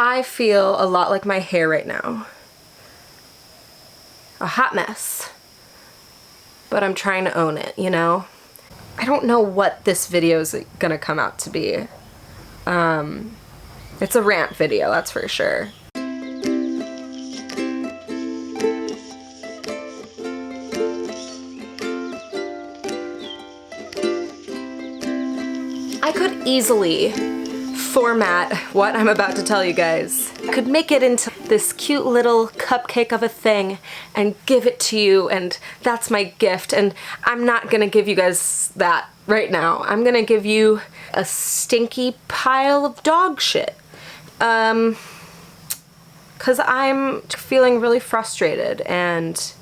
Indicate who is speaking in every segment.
Speaker 1: I feel a lot like my hair right now. A hot mess. But I'm trying to own it, you know? I don't know what this video is gonna come out to be. It's a rant video, that's for sure. I could easily format what I'm about to tell you guys. I could make it into this cute little cupcake of a thing and give it to you, and that's my gift, and I'm not gonna give you guys that right now. I'm gonna give you a stinky pile of dog shit. 'Cause I'm feeling really frustrated and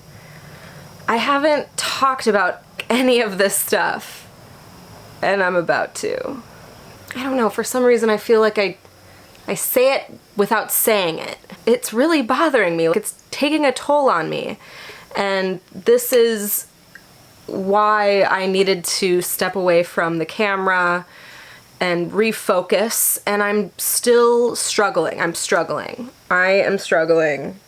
Speaker 1: I haven't talked about any of this stuff, and I'm about to. I don't know, for some reason I feel like I say it without saying it. It's really bothering me. It's taking a toll on me. And this is why I needed to step away from the camera and refocus, and I'm still struggling. I'm struggling. I am struggling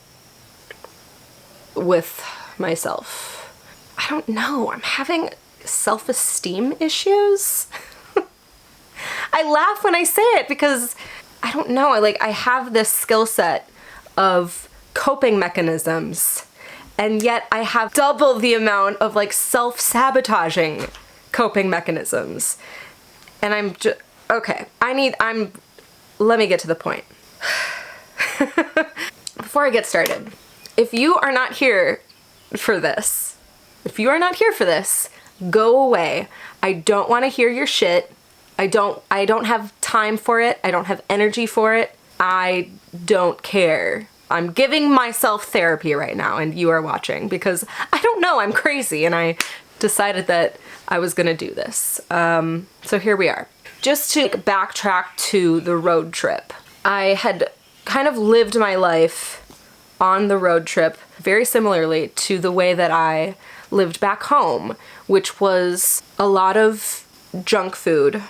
Speaker 1: with myself. I don't know, I'm having self-esteem issues. I laugh when I say it because I don't know, I have this skill set of coping mechanisms, and yet I have double the amount of self-sabotaging coping mechanisms. And I'm just, okay, let me get to the point. Before I get started, if you are not here for this, go away. I don't want to hear your shit. I don't have time for it. I don't have energy for it. I don't care. I'm giving myself therapy right now, and you are watching because I don't know, I'm crazy, and I decided that I was gonna do this. So here we are. Just to backtrack to the road trip. I had kind of lived my life on the road trip very similarly to the way that I lived back home, which was a lot of junk food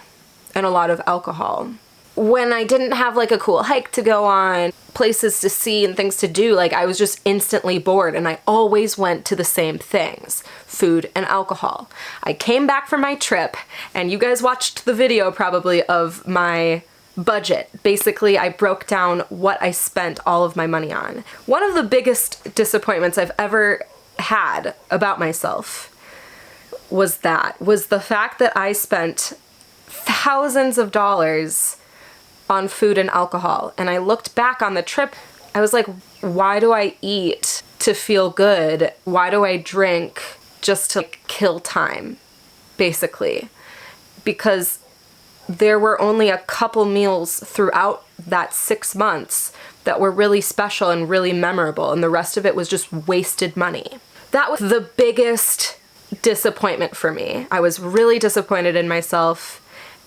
Speaker 1: and a lot of alcohol. When I didn't have a cool hike to go on, places to see and things to do, I was just instantly bored, and I always went to the same things, food and alcohol. I came back from my trip, and you guys watched the video probably of my budget. Basically, I broke down what I spent all of my money on. One of the biggest disappointments I've ever had about myself was the fact that I spent thousands of dollars on food and alcohol. And I looked back on the trip, I was like, why do I eat to feel good? Why do I drink just to kill time, basically? Because there were only a couple meals throughout that 6 months that were really special and really memorable, and the rest of it was just wasted money. That was the biggest disappointment for me. I was really disappointed in myself.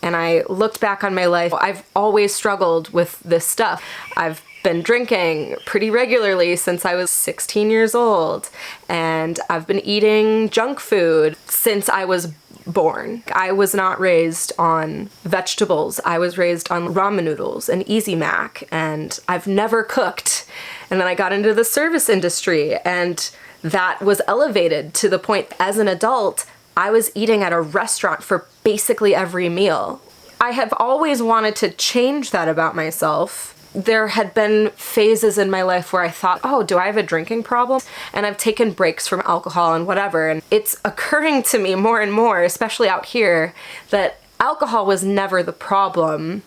Speaker 1: And I looked back on my life. I've always struggled with this stuff. I've been drinking pretty regularly since I was 16 years old. And I've been eating junk food since I was born. I was not raised on vegetables. I was raised on ramen noodles and Easy Mac. And I've never cooked. And then I got into the service industry, and that was elevated to the point as an adult I was eating at a restaurant for basically every meal. I have always wanted to change that about myself. There had been phases in my life where I thought, oh, do I have a drinking problem? And I've taken breaks from alcohol and whatever, and it's occurring to me more and more, especially out here, that alcohol was never the problem.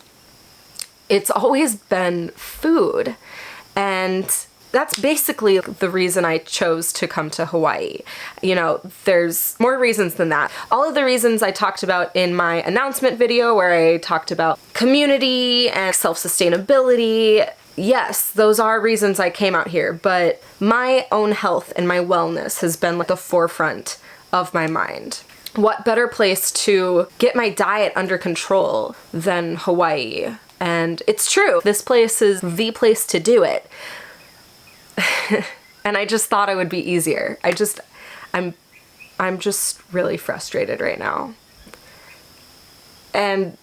Speaker 1: It's always been food. And that's basically the reason I chose to come to Hawaii. You know, there's more reasons than that. All of the reasons I talked about in my announcement video where I talked about community and self-sustainability, yes, those are reasons I came out here, but my own health and my wellness has been the forefront of my mind. What better place to get my diet under control than Hawaii? And it's true, this place is the place to do it. And I just thought it would be easier. I'm just really frustrated right now. And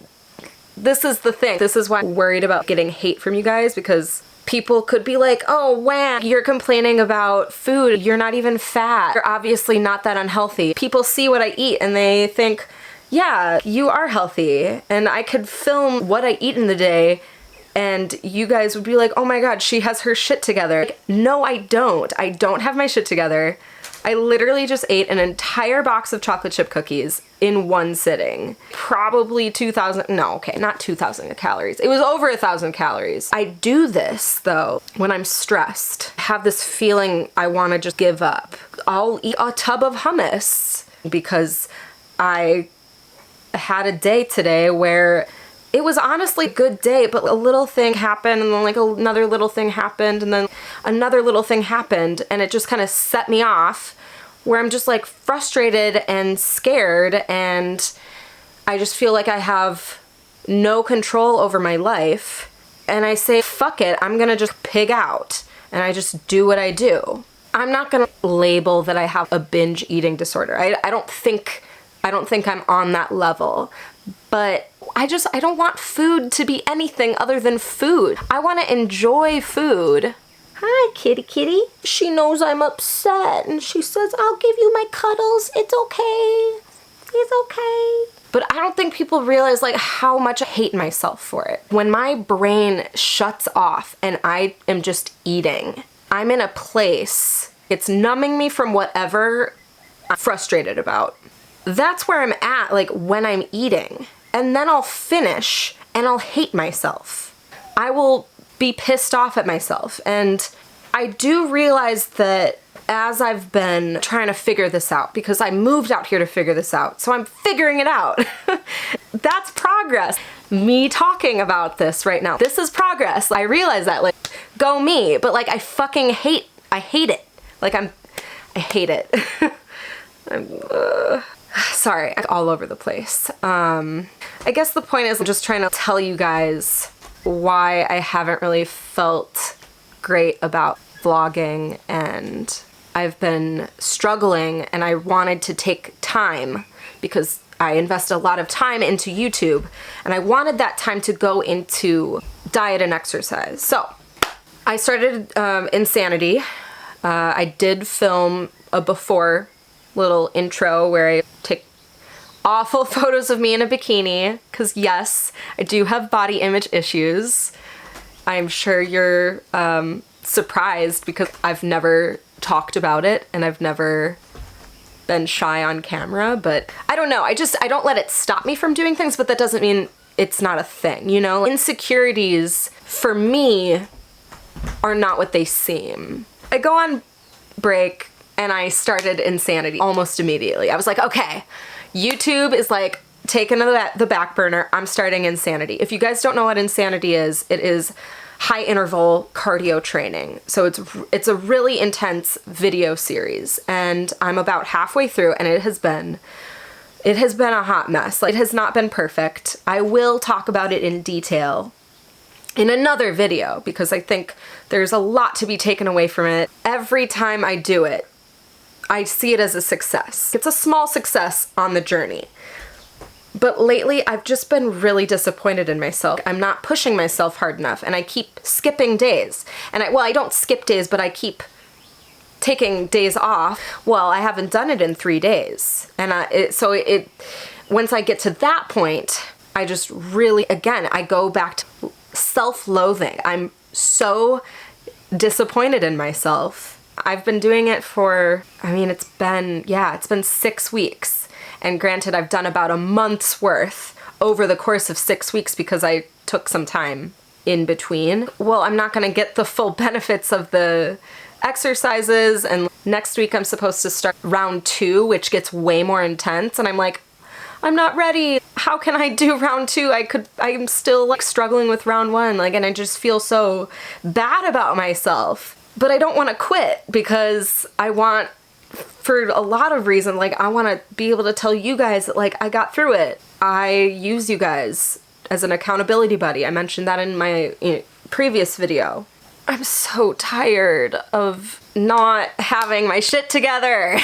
Speaker 1: this is the thing. This is why I'm worried about getting hate from you guys, because people could be like, oh, wow, you're complaining about food. You're not even fat. You're obviously not that unhealthy. People see what I eat and they think, yeah, you are healthy. And I could film what I eat in the day and you guys would be like, oh my God, she has her shit together. Like, no, I don't. I don't have my shit together. I literally just ate an entire box of chocolate chip cookies in one sitting. Probably 2,000, no, okay, not 2,000 calories. It was over 1,000 calories. I do this though when I'm stressed. I have this feeling I wanna just give up. I'll eat a tub of hummus because I had a day today where it was honestly a good day, but a little thing happened and then like another little thing happened and then another little thing happened and it just kind of set me off where I'm just like frustrated and scared and I just feel like I have no control over my life and I say, fuck it, I'm gonna just pig out and I just do what I do. I'm not gonna label that I have a binge eating disorder. I don't think I'm on that level, but I don't want food to be anything other than food. I want to enjoy food. Hi, kitty kitty. She knows I'm upset and she says, I'll give you my cuddles. It's okay. It's okay. But I don't think people realize like how much I hate myself for it. When my brain shuts off and I am just eating, I'm in a place, it's numbing me from whatever I'm frustrated about. That's where I'm at, like when I'm eating. And then I'll finish and I'll hate myself. I will be pissed off at myself. And I do realize that as I've been trying to figure this out, because I moved out here to figure this out, so I'm figuring it out. That's progress. Me talking about this right now, this is progress. I realize that, like, go me, but like I hate it. Like I hate it. Sorry, I'm all over the place. I guess the point is I'm just trying to tell you guys why I haven't really felt great about vlogging and I've been struggling and I wanted to take time because I invest a lot of time into YouTube and I wanted that time to go into diet and exercise. So I started Insanity. I did film a before little intro where I take awful photos of me in a bikini because yes, I do have body image issues. I'm sure you're surprised because I've never talked about it and I've never been shy on camera, but I don't know. I don't let it stop me from doing things, but that doesn't mean it's not a thing, you know? Insecurities for me are not what they seem. I go on break and I started Insanity almost immediately. I was like, okay, YouTube is like taken to the back burner. I'm starting Insanity. If you guys don't know what Insanity is, it is high interval cardio training. So it's a really intense video series and I'm about halfway through and it has been a hot mess. Like, it has not been perfect. I will talk about it in detail in another video because I think there's a lot to be taken away from it. Every time I do it, I see it as a success. It's a small success on the journey. But lately, I've just been really disappointed in myself. I'm not pushing myself hard enough, and I keep skipping days. And I don't skip days, but I keep taking days off. Well, I haven't done it in 3 days. And once I get to that point, I just really, again, I go back to self-loathing. I'm so disappointed in myself. I've been doing it for, it's been 6 weeks. And granted, I've done about a month's worth over the course of 6 weeks because I took some time in between. Well, I'm not gonna get the full benefits of the exercises, and next week I'm supposed to start round 2, which gets way more intense, and I'm like, I'm not ready. How can I do round 2? I'm still like struggling with round 1, like, and I just feel so bad about myself. But I don't want to quit because I want, for a lot of reasons, like, I want to be able to tell you guys that, like, I got through it. I use you guys as an accountability buddy. I mentioned that in my previous video. I'm so tired of not having my shit together.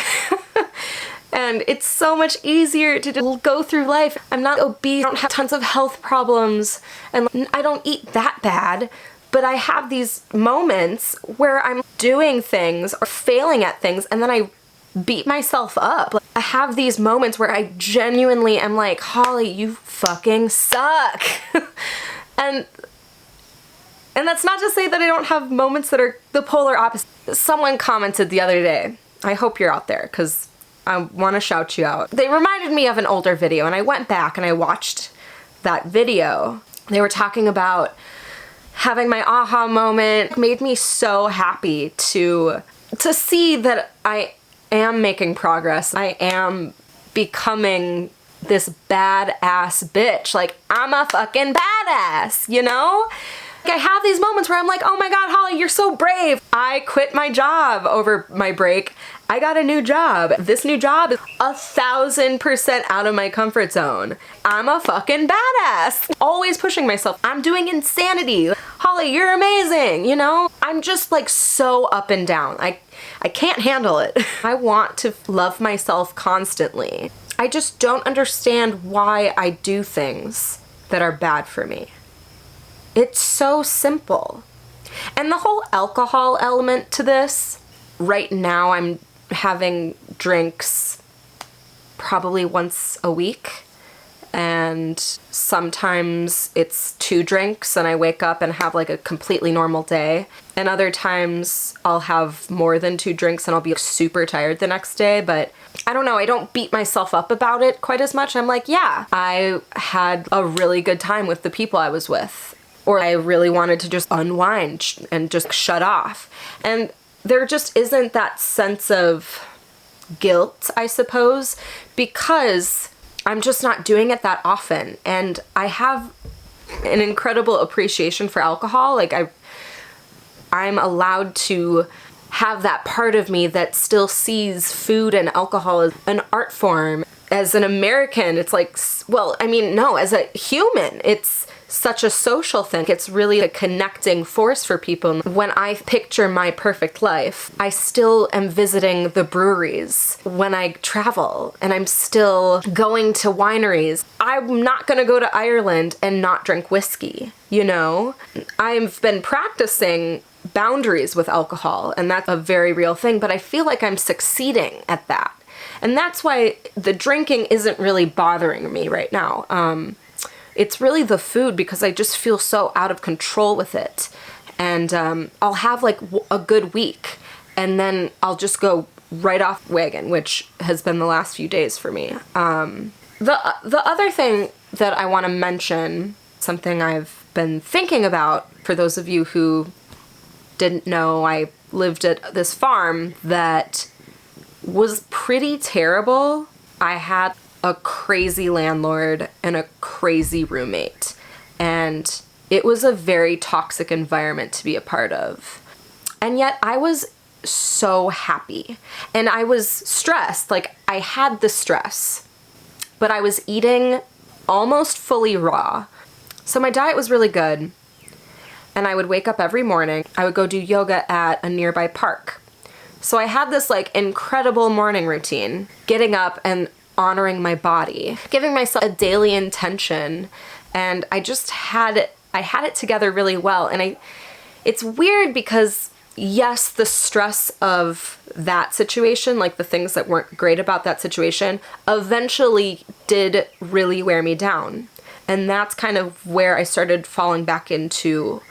Speaker 1: And it's so much easier to just go through life. I'm not obese, I don't have tons of health problems, and I don't eat that bad, but I have these moments where I'm doing things or failing at things, and then I beat myself up. Like, I have these moments where I genuinely am like, Holly, you fucking suck. and that's not to say that I don't have moments that are the polar opposite. Someone commented the other day, I hope you're out there, because I want to shout you out. They reminded me of an older video, and I went back and I watched that video. They were talking about having my aha moment. It made me so happy to see that I am making progress. I am becoming this badass bitch. Like, I'm a fucking badass, you know? Like, I have these moments where I'm like, oh my God, Holly, you're so brave. I quit my job over my break. I got a new job. This new job is 1,000% out of my comfort zone. I'm a fucking badass. Always pushing myself. I'm doing insanity. Holly, you're amazing, you know? I'm just like so up and down. I can't handle it. I want to love myself constantly. I just don't understand why I do things that are bad for me. It's so simple. And the whole alcohol element to this, right now I'm having drinks probably once a week, and sometimes it's 2 drinks and I wake up and have like a completely normal day, and other times I'll have more than 2 drinks and I'll be super tired the next day. But I don't know, I don't beat myself up about it quite as much. I'm like, yeah, I had a really good time with the people I was with, or I really wanted to just unwind and just shut off. And there just isn't that sense of guilt, I suppose, because I'm just not doing it that often. And I have an incredible appreciation for alcohol. Like, I'm allowed to have that part of me that still sees food and alcohol as an art form. As an American, it's like, well, I mean, no, as a human, it's such a social thing. It's really a connecting force for people. When I picture my perfect life, I still am visiting the breweries when I travel, and I'm still going to wineries. I'm not gonna go to Ireland and not drink whiskey, you know? I've been practicing boundaries with alcohol, and that's a very real thing, but I feel like I'm succeeding at that. And that's why the drinking isn't really bothering me right now. It's really the food, because I just feel so out of control with it. And I'll have like a good week, and then I'll just go right off wagon, which has been the last few days for me. The other thing that I want to mention, something I've been thinking about, for those of you who didn't know, I lived at this farm that was pretty terrible. I had a crazy landlord and a crazy roommate, and it was a very toxic environment to be a part of. And yet I was so happy, and I was stressed. Like, I had the stress, but I was eating almost fully raw. So my diet was really good, and I would wake up every morning. I would go do yoga at a nearby park. So I had this like incredible morning routine, getting up and honoring my body, giving myself a daily intention, and I just had it together really well. And it's weird because, yes, the stress of that situation, like the things that weren't great about that situation, eventually did really wear me down. And that's kind of where I started falling back into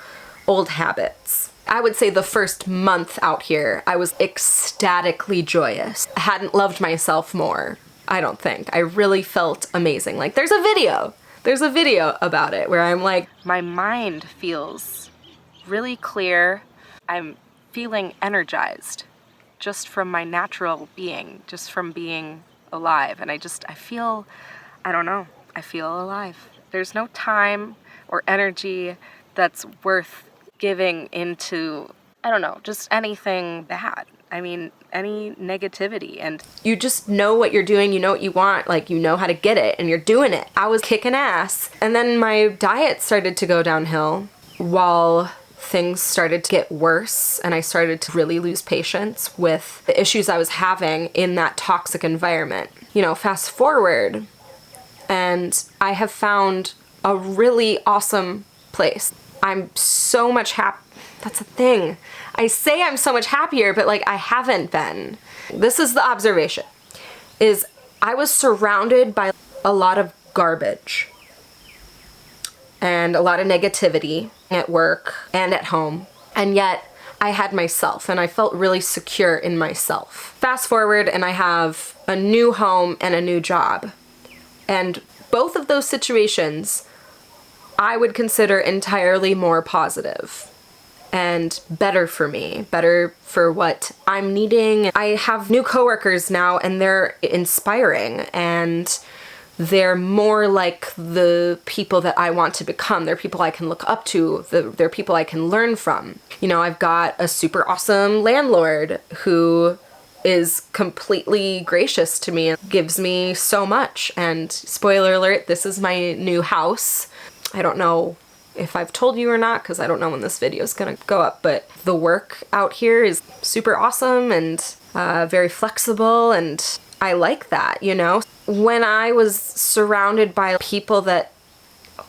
Speaker 1: old habits. I would say the first month out here, I was ecstatically joyous. I hadn't loved myself more, I don't think. I really felt amazing. Like, there's a video about it where I'm like, my mind feels really clear. I'm feeling energized just from my natural being, just from being alive. And I feel alive. There's no time or energy that's worth giving into, I don't know, just anything bad. I mean, any negativity. And you just know what you're doing, you know what you want, like, you know how to get it, and you're doing it. I was kicking ass. And then my diet started to go downhill while things started to get worse and I started to really lose patience with the issues I was having in that toxic environment. You know, fast forward, and I have found a really awesome place. I'm so much that's a thing. I say I'm so much happier, but like I haven't been. This is the observation, is I was surrounded by a lot of garbage and a lot of negativity at work and at home. And yet I had myself and I felt really secure in myself. Fast forward and I have a new home and a new job. And both of those situations I would consider entirely more positive and better for me, better for what I'm needing. I have new coworkers now and they're inspiring and they're more like the people that I want to become. They're people I can look up to. They're people I can learn from. You know, I've got a super awesome landlord who is completely gracious to me and gives me so much. And spoiler alert, this is my new house. I don't know if I've told you or not, because I don't know when this video is gonna go up, but the work out here is super awesome and very flexible, and I like that, you know? When I was surrounded by people that,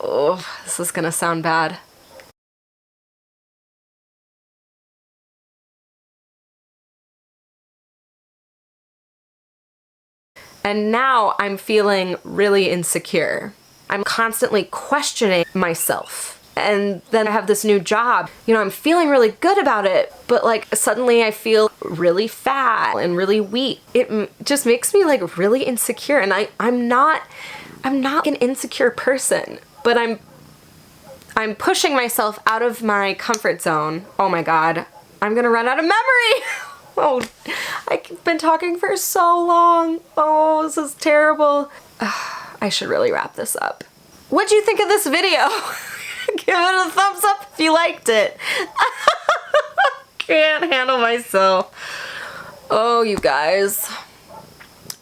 Speaker 1: oh, this is gonna sound bad. And now I'm feeling really insecure. I'm constantly questioning myself. And then I have this new job. You know, I'm feeling really good about it, but like suddenly I feel really fat and really weak. It just makes me like really insecure. And I'm not an insecure person, but I'm pushing myself out of my comfort zone. Oh my God, I'm gonna run out of memory. Oh, I've been talking for so long. Oh, this is terrible. I should really wrap this up. What'd you think of this video? Give it a thumbs up if you liked it. Can't handle myself. Oh, you guys.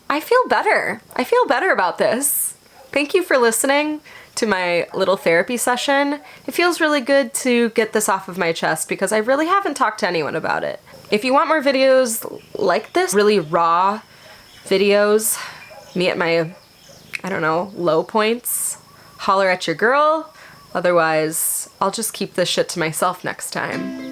Speaker 1: I feel better. I feel better about this. Thank you for listening to my little therapy session. It feels really good to get this off of my chest because I really haven't talked to anyone about it. If you want more videos like this, really raw videos, me at my, I don't know, low points, holler at your girl. Otherwise, I'll just keep this shit to myself next time.